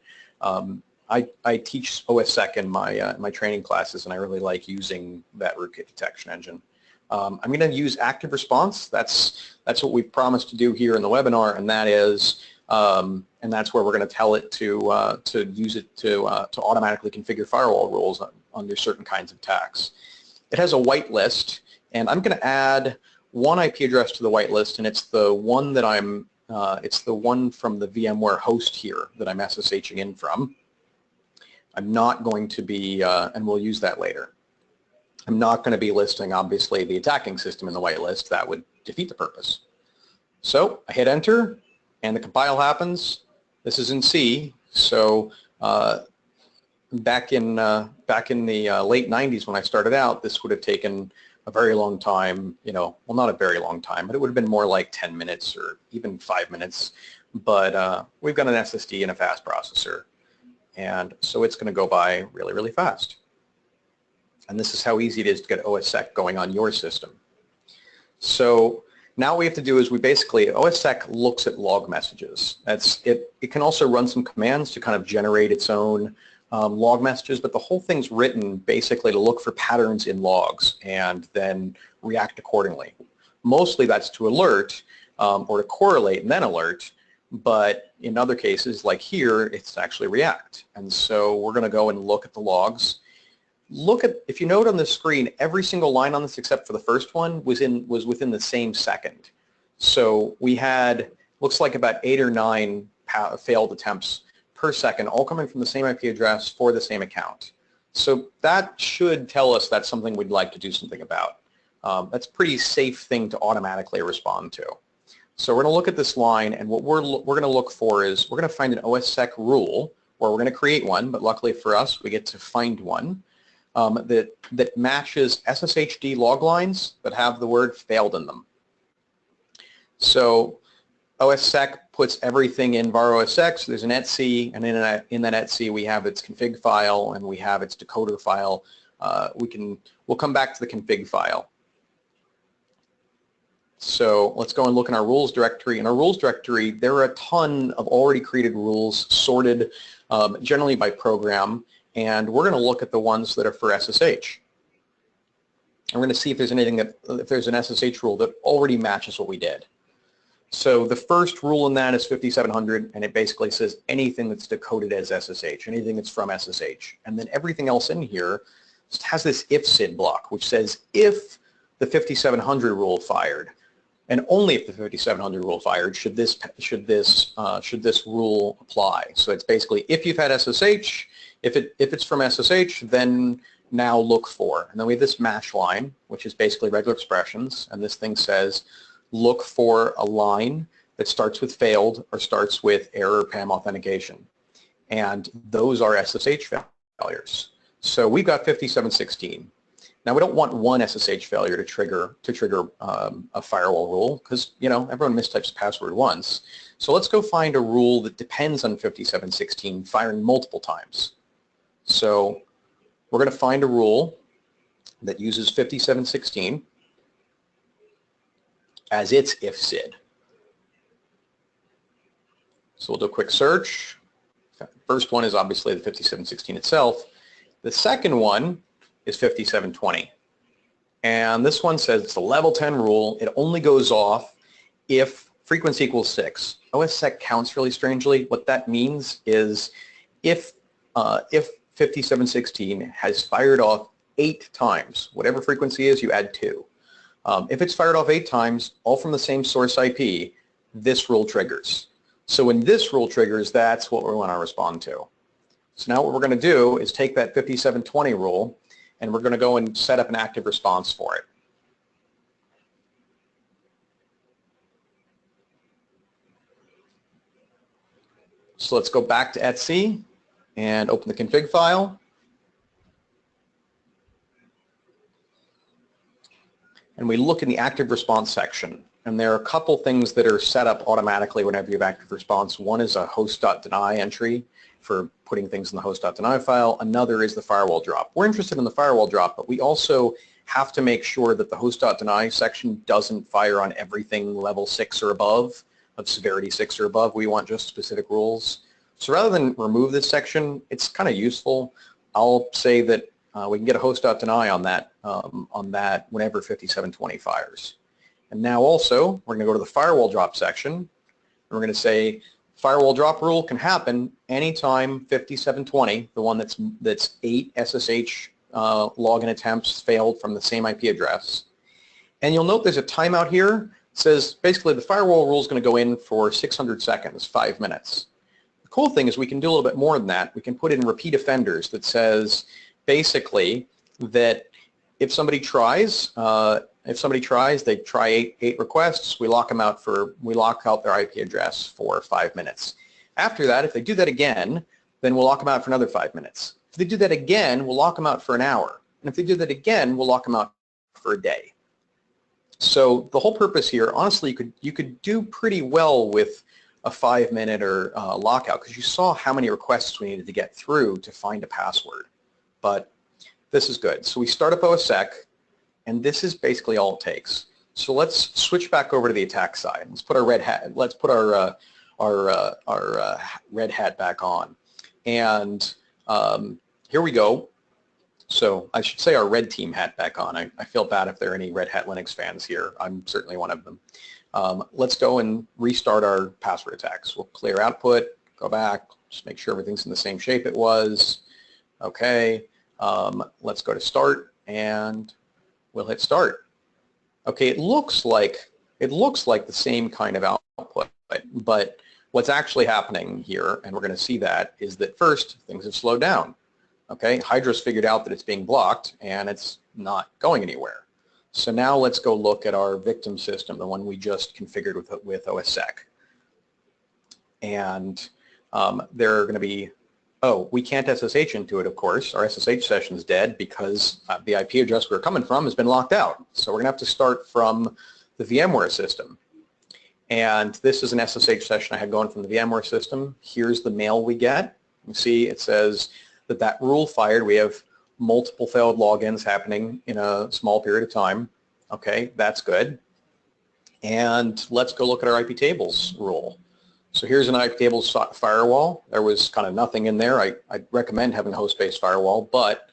I teach OSSec in my training classes, and I really like using that rootkit detection engine. I'm going to use active response. That's what we've promised to do here in the webinar, and that's where we're going to tell it to use it to automatically configure firewall rules under certain kinds of attacks. It has a whitelist, and I'm going to add one IP address to the whitelist, and it's the one that it's the one from the VMware host here that I'm SSHing in from. I'm not going to be, and we'll use that later. I'm not going to be listing, obviously, the attacking system in the whitelist. That would defeat the purpose. So I hit enter, and the compile happens. This is in C, so back in the late 90s when I started out, this would have taken a very long time, well, not a very long time, but it would have been more like 10 minutes or even 5 minutes. But we've got an SSD and a fast processor, and so it's going to go by really, really fast. And this is how easy it is to get OSSec going on your system. So now what we have to do is OSSec looks at log messages. It can also run some commands to kind of generate its own log messages, but the whole thing's written basically to look for patterns in logs and then react accordingly. Mostly that's to alert or to correlate and then alert, but in other cases like here, it's actually react. And so we're going to go and look at the logs. If you note on the screen, every single line on this except for the first one was within the same second. So we had, looks like about 8 or 9 failed attempts per second, all coming from the same IP address for the same account. So that should tell us that's something we'd like to do something about. That's a pretty safe thing to automatically respond to. So we're going to look at this line, and what we're going to look for is we're going to find an OSSec rule, or we're going to create one, but luckily for us, we get to find one. That matches SSHD log lines that have the word failed in them. So OSSec puts everything in var OSSec, so there's an etc, and in that etc we have its config file and we have its decoder file. We'll come back to the config file. So let's go and look in our rules directory. In our rules directory, there are a ton of already created rules sorted generally by program. And we're going to look at the ones that are for SSH. And we're going to see if there's if there's an SSH rule that already matches what we did. So the first rule in that is 5700, and it basically says anything that's decoded as SSH, anything that's from SSH. And then everything else in here has this if SID block, which says if the 5700 rule fired, and only if the 5700 rule fired should this rule apply. So it's basically if you've had SSH. If it's from SSH, then now look for. And then we have this match line, which is basically regular expressions. And this thing says look for a line that starts with failed or starts with error PAM authentication. And those are SSH failures. So we've got 5716. Now we don't want one SSH failure to trigger a firewall rule because everyone mistypes the password once. So let's go find a rule that depends on 5716 firing multiple times. So we're going to find a rule that uses 5716 as its if SID. So we'll do a quick search. First one is obviously the 5716 itself. The second one is 5720. And this one says it's a level 10 rule. It only goes off if frequency equals 6. OSSec counts really strangely. What that means is if 5716 has fired off 8 times, whatever frequency is, you add 2. If it's fired off 8 times, all from the same source IP, this rule triggers. So when this rule triggers, that's what we want to respond to. So now what we're going to do is take that 5720 rule, and we're going to go and set up an active response for it. So let's go back to etc and open the config file. And we look in the active response section. And there are a couple things that are set up automatically whenever you have active response. One is a host.deny entry for putting things in the host.deny file. Another is the firewall drop. We're interested in the firewall drop, but we also have to make sure that the host.deny section doesn't fire on everything level 6 or above, of severity 6 or above. We want just specific rules. So rather than remove this section, it's kind of useful. I'll say that we can get a host.deny on that whenever 5720 fires. And now also, we're going to go to the firewall drop section, and we're going to say firewall drop rule can happen anytime 5720, the one that's 8 SSH login attempts failed from the same IP address. And you'll note there's a timeout here. It says basically the firewall rule is going to go in for 600 seconds, 5 minutes. The cool thing is we can do a little bit more than that. We can put in repeat offenders that says basically that if somebody tries If somebody tries, they try eight requests, we lock out their IP address for 5 minutes. After that, if they do that again, then we'll lock them out for another 5 minutes. If they do that again, we'll lock them out for an hour. And if they do that again, we'll lock them out for a day. So the whole purpose here, honestly, you could do pretty well with a 5-minute or lockout, because you saw how many requests we needed to get through to find a password. But this is good. So we start up OSSEC, and this is basically all it takes. So let's switch back over to the attack side. Let's put our red hat. Let's put our red hat back on, and here we go. So I should say our red team hat back on. I feel bad if there are any Red Hat Linux fans here. I'm certainly one of them. Let's go and restart our password attacks. We'll clear output, go back, just make sure everything's in the same shape it was. Okay, let's go to start, and we'll hit start. Okay, it looks like the same kind of output, but what's actually happening here, and we're going to see that, is that first things have slowed down. Okay, Hydra's figured out that it's being blocked and it's not going anywhere. So now let's go look at our victim system, the one we just configured with OSSEC. And there are going to be, oh, we can't SSH into it, of course. Our SSH session is dead because the IP address we're coming from has been locked out. So we're going to have to start from the VMware system. And this is an SSH session I had going from the VMware system. Here's the mail we get. You see it says that rule fired. We have multiple failed logins happening in a small period of time. Okay, that's good. And let's go look at our IP tables rule. So here's an IP tables firewall. There was kind of nothing in there. I recommend having a host-based firewall, but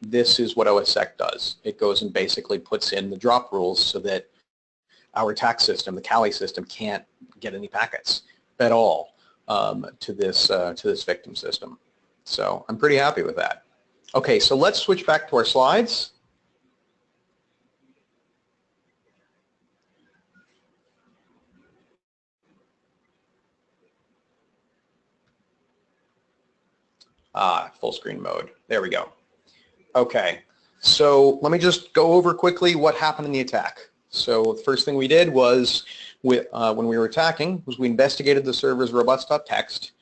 this is what OSSEC does. It goes and basically puts in the drop rules so that our attack system, the Kali system, can't get any packets at all to this victim system. So I'm pretty happy with that. Okay, so let's switch back to our slides. Full screen mode. There we go. Okay, so let me just go over quickly what happened in the attack. So the first thing we did was, when we were attacking, was we investigated the server's robots.txt.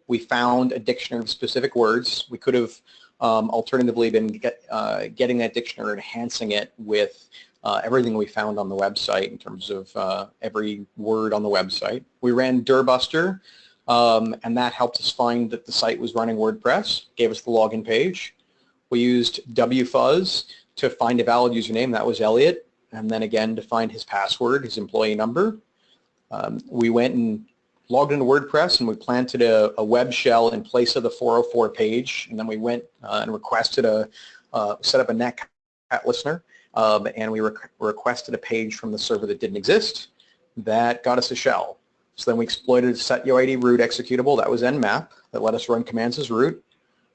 We found a dictionary of specific words. We could have alternatively been getting that dictionary and enhancing it with everything we found on the website in terms of every word on the website. We ran Dirbuster, and that helped us find that the site was running WordPress, gave us the login page. We used wfuzz to find a valid username. That was Elliot, and then again to find his password, his employee number. We went and logged into WordPress, and we planted a web shell in place of the 404 page, and then we went and requested set up a netcat listener, and we requested a page from the server that didn't exist. That got us a shell. So then we exploited setuid root executable. That was nmap that let us run commands as root.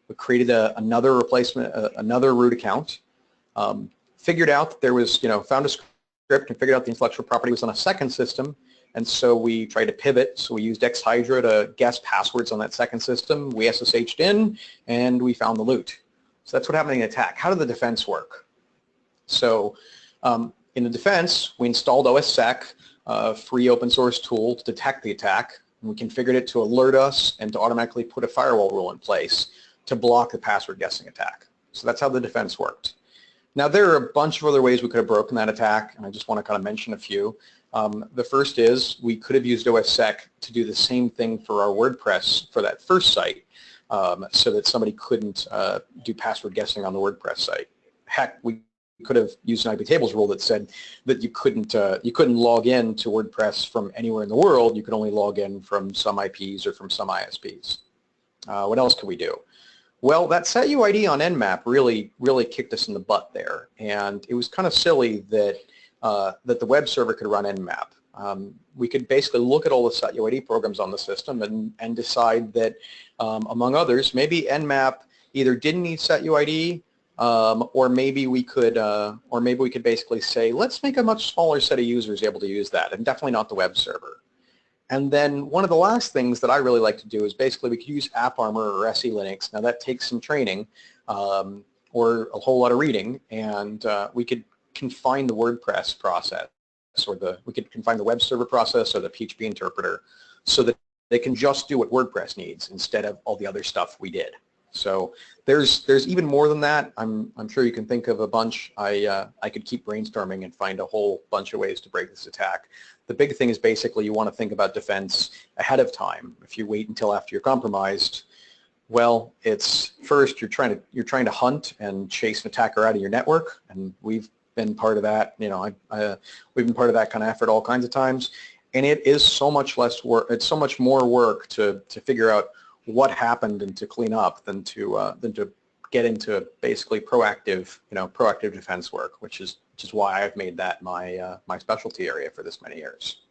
We created another replacement, another root account. Figured out that there was, found a script and figured out the intellectual property was on a second system. And so we tried to pivot. So we used xhydra to guess passwords on that second system. We SSH'd in, and we found the loot. So that's what happened in the attack. How did the defense work? So in the defense, we installed OSSEC, a free open source tool to detect the attack. And we configured it to alert us and to automatically put a firewall rule in place to block the password guessing attack. So that's how the defense worked. Now there are a bunch of other ways we could have broken that attack, and I just want to kind of mention a few. The first is we could have used OSSEC to do the same thing for our WordPress for that first site, so that somebody couldn't do password guessing on the WordPress site. Heck, we could have used an IP tables rule that said that you couldn't log in to WordPress from anywhere in the world. You could only log in from some IPs or from some ISPs. What else could we do? Well, that setuid on nmap really kicked us in the butt there, and it was kind of silly that that the web server could run nmap. We could basically look at all the setuid programs on the system and decide that, among others, maybe nmap either didn't need setuid, or maybe we could basically say, let's make a much smaller set of users able to use that, and definitely not the web server. And then one of the last things that I really like to do is basically we could use AppArmor or SE Linux. Now that takes some training or a whole lot of reading, and we could confine the WordPress process, or we could confine the web server process or the PHP interpreter, so that they can just do what WordPress needs instead of all the other stuff we did. So there's even more than that. I'm sure you can think of a bunch. I could keep brainstorming and find a whole bunch of ways to break this attack. The big thing is basically you want to think about defense ahead of time. If you wait until after you're compromised, well, it's first you're trying to hunt and chase an attacker out of your network, and we've been part of that. You know, we've been part of that kind of effort all kinds of times, and it is so much less work. It's so much more work to figure out what happened and to clean up than to get into basically proactive defense work, which is why I've made that my my specialty area for this many years.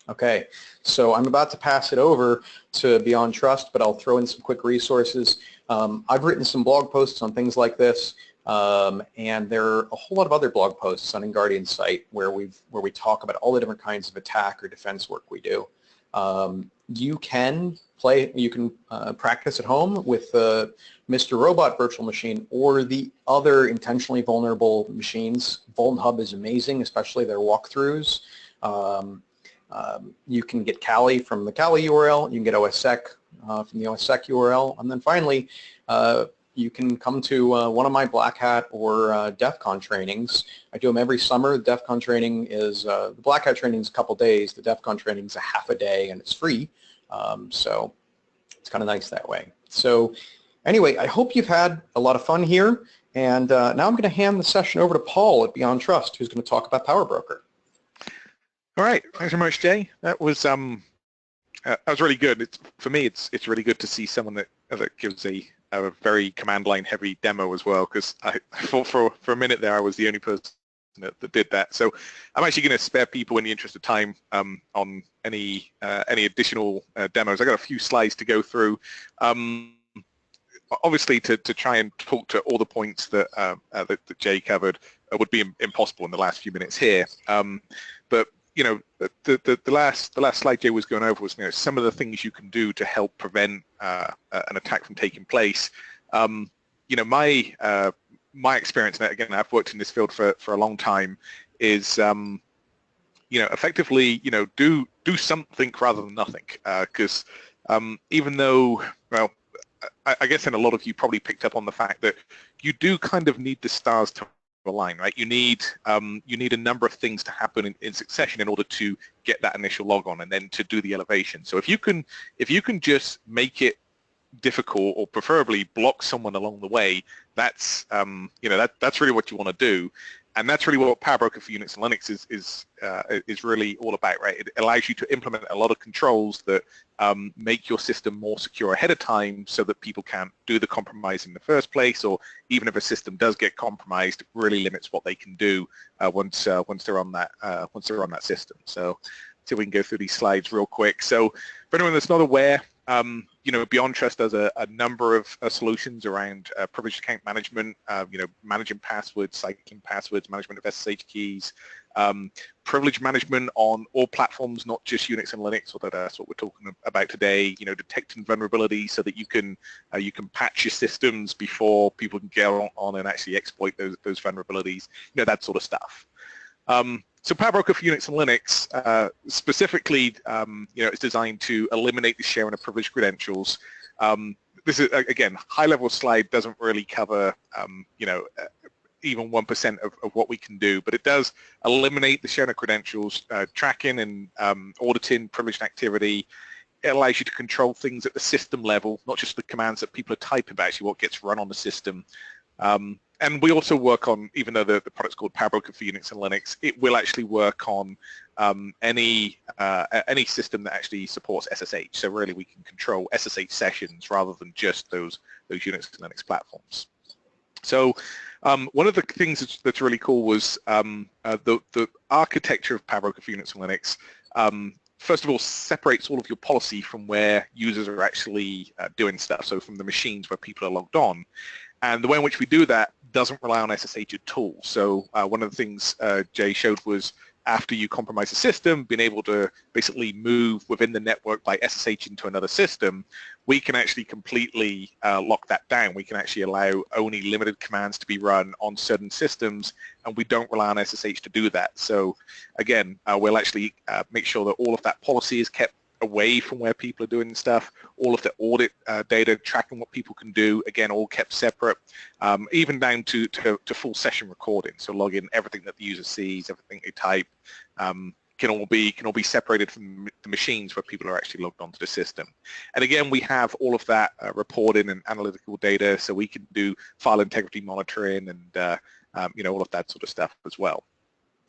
Okay, so I'm about to pass it over to Beyond Trust, but I'll throw in some quick resources. I've written some blog posts on things like this, and there are a whole lot of other blog posts on InGuardians site where we talk about all the different kinds of attack or defense work we do. You can practice at home with the Mr. Robot virtual machine or the other intentionally vulnerable machines. VulnHub is amazing, especially their walkthroughs. You can get Kali from the Kali URL. You can get OSSEC from the OSSEC URL. And then finally, you can come to one of my Black Hat or DEF CON trainings. I do them every summer. The DEF CON training is, the Black Hat training is a couple days. The DEF CON training is a half a day, and it's free. So it's kind of nice that way. So anyway, I hope you've had a lot of fun here. And now I'm going to hand the session over to Paul at Beyond Trust, who's going to talk about Power Broker. All right, thanks very much, Jay. That was really good. For me, it's really good to see someone that gives a very command line heavy demo as well, because I thought for a minute there I was the only person that did that. So I'm actually going to spare people in the interest of time on any additional demos. I got a few slides to go through. Obviously, to try and talk to all the points that that Jay covered would be impossible in the last few minutes here. But you know, the last slide Jay was going over was, you know, some of the things you can do to help prevent an attack from taking place. You know, my experience, and again, I've worked in this field for a long time, is you know, effectively, you know, do something rather than nothing, because even though, well, I guess, and a lot of you probably picked up on the fact that you do kind of need the stars to align, right? You need a number of things to happen in succession in order to get that initial log on and then to do the elevation. So if you can just make it difficult, or preferably block someone along the way, that's you know, that's really what you want to do. And that's really what Power Broker for Unix and Linux is really all about, right? It allows you to implement a lot of controls that make your system more secure ahead of time, so that people can't do the compromise in the first place, or even if a system does get compromised, really limits what they can do once they're on that system. So see if we can go through these slides real quick. So for anyone that's not aware, you know, Beyond Trust does a number of solutions around privileged account management, you know, managing passwords, cycling passwords, management of SSH keys, privilege management on all platforms, not just Unix and Linux, although that's what we're talking about today. You know, detecting vulnerabilities so that you can patch your systems before people can get on and actually exploit those vulnerabilities. You know, that sort of stuff. So Power Broker for Unix and Linux, specifically, you know, it's designed to eliminate the sharing of privileged credentials. This is, again, high-level slide, doesn't really cover, you know, even 1% of what we can do, but it does eliminate the sharing of credentials, tracking and auditing privileged activity. It allows you to control things at the system level, not just the commands that people are typing, but actually what gets run on the system. And we also work on, even though the product's called Power Broker for Unix and Linux, it will actually work on any system that actually supports SSH. So really, we can control SSH sessions rather than just those Unix and Linux platforms. So one of the things that's really cool was the architecture of Power Broker for Unix and Linux. First of all, separates all of your policy from where users are actually doing stuff, so from the machines where people are logged on. And the way in which we do that doesn't rely on SSH at all. So one of the things Jay showed was, after you compromise a system, being able to basically move within the network by SSH into another system. we can actually completely lock that down. We can actually allow only limited commands to be run on certain systems, and we don't rely on SSH to do that. So again, we'll actually make sure that all of that policy is kept away from where people are doing stuff. All of the audit data, tracking what people can do, again, all kept separate, even down to full session recording. So log in everything that the user sees, everything they type, can all be separated from the machines where people are actually logged onto the system. And again, we have all of that reporting and analytical data, so we can do file integrity monitoring and all of that sort of stuff as well.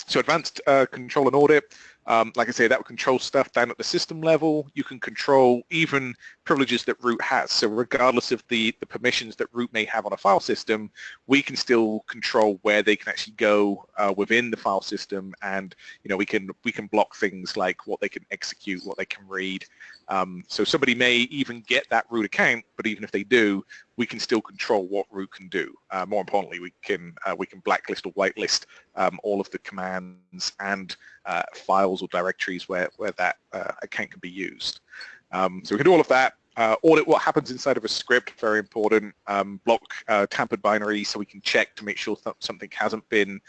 So advanced control and audit, like I say, that will control stuff down at the system level. You can control even privileges that root has. So regardless of the permissions that root may have on a file system, we can still control where they can actually go within the file system, and we can block things like what they can execute, what they can read. So somebody may even get that root account, but even if they do, we can still control what root can do. More importantly, we can blacklist or whitelist all of the commands and files or directories where that account can be used. So we can do all of that. Audit what happens inside of a script, very important. Block tampered binaries, so we can check to make sure something hasn't been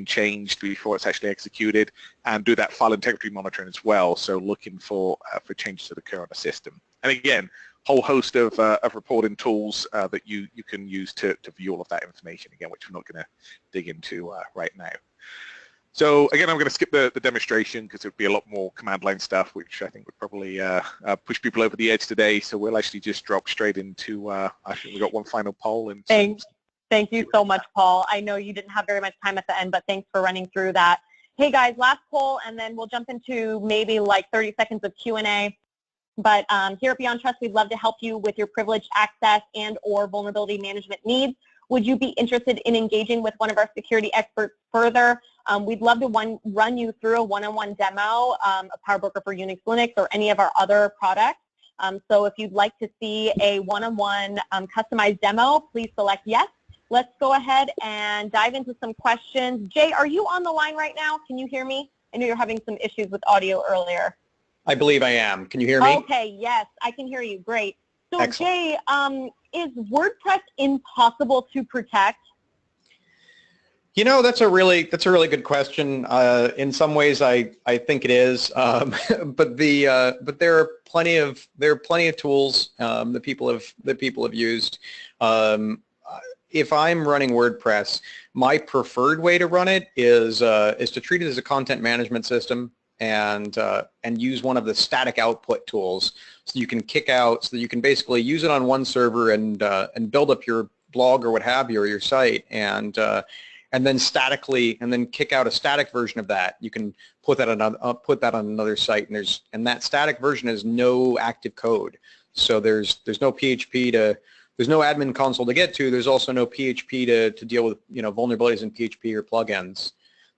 changed before it's actually executed, and do that file integrity monitoring as well. So looking for changes that occur on the system. And again, whole host of reporting tools that you can use to view all of that information, again, which we're not going to dig into right now. So again, I'm going to skip the demonstration because it would be a lot more command line stuff, which I think would probably push people over the edge today. So we'll actually just drop straight into, I think we've got one final poll. And Thank you so much, Paul. I know you didn't have very much time at the end, but thanks for running through that. Hey guys, last poll, and then we'll jump into maybe like 30 seconds of Q&A. But here at Beyond Trust, we'd love to help you with your privileged access and or vulnerability management needs. Would you be interested in engaging with one of our security experts further? We'd love to run you through a one-on-one demo of PowerBroker for Unix, Linux, or any of our other products. So if you'd like to see a one-on-one customized demo, please select yes. Let's go ahead and dive into some questions. Jay, are you on the line right now? Can you hear me? I know you're having some issues with audio earlier. I believe I am. Can you hear me? Okay, yes, I can hear you. Great. So Excellent. Jay, is WordPress impossible to protect? That's a really good question. In some ways, I think it is, but there are plenty of tools that people have used. If I'm running WordPress, my preferred way to run it is to treat it as a content management system and use one of the static output tools, so you can kick out, so that you can basically use it on one server and build up your blog or what have you, or your site, and then statically, and then kick out a static version of that. You can put that on another site, and that static version has no active code. So there's no PHP there's no admin console to get to. There's also no PHP to deal with vulnerabilities in PHP or plugins.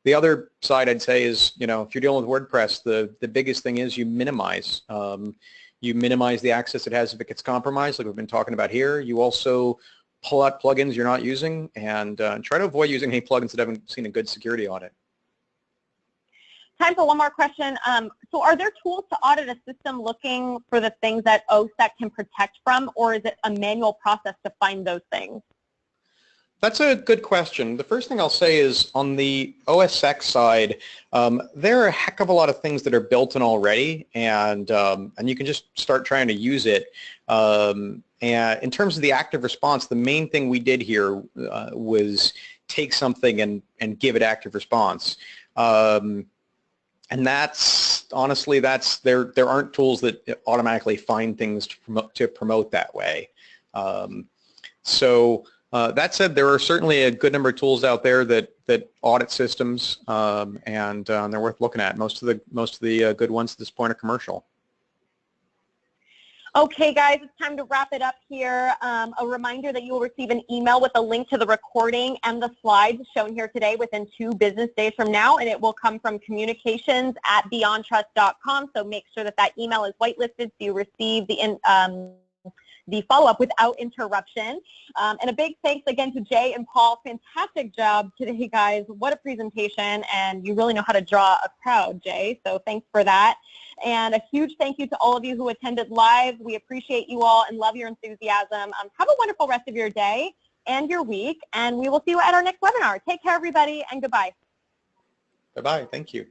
The other side I'd say is, if you're dealing with WordPress, the biggest thing is you minimize. You minimize the access it has if it gets compromised, like we've been talking about here. You also pull out plugins you're not using, and try to avoid using any plugins that haven't seen a good security audit. Time for one more question. So are there tools to audit a system looking for the things that OSEC can protect from, or is it a manual process to find those things? That's a good question. The first thing I'll say is, on the OSX side, there are a heck of a lot of things that are built in already, and you can just start trying to use it. And in terms of the active response, the main thing we did here was take something and give it active response. And that's, honestly, there aren't tools that automatically find things to promote that way. That said, there are certainly a good number of tools out there that audit systems, and they're worth looking at. Most of the good ones at this point are commercial. Okay, guys, it's time to wrap it up here. A reminder that you will receive an email with a link to the recording and the slides shown here today within 2 business days from now, and it will come from communications@beyondtrust.com. So make sure that email is whitelisted so you receive the the follow-up without interruption. And a big thanks again to Jay and Paul. Fantastic job today, guys. What a presentation, and you really know how to draw a crowd, Jay, so thanks for that. And a huge thank you to all of you who attended live. We appreciate you all and love your enthusiasm. Have a wonderful rest of your day and your week, and we will see you at our next webinar. Take care, everybody, and goodbye. Bye-bye. Thank you.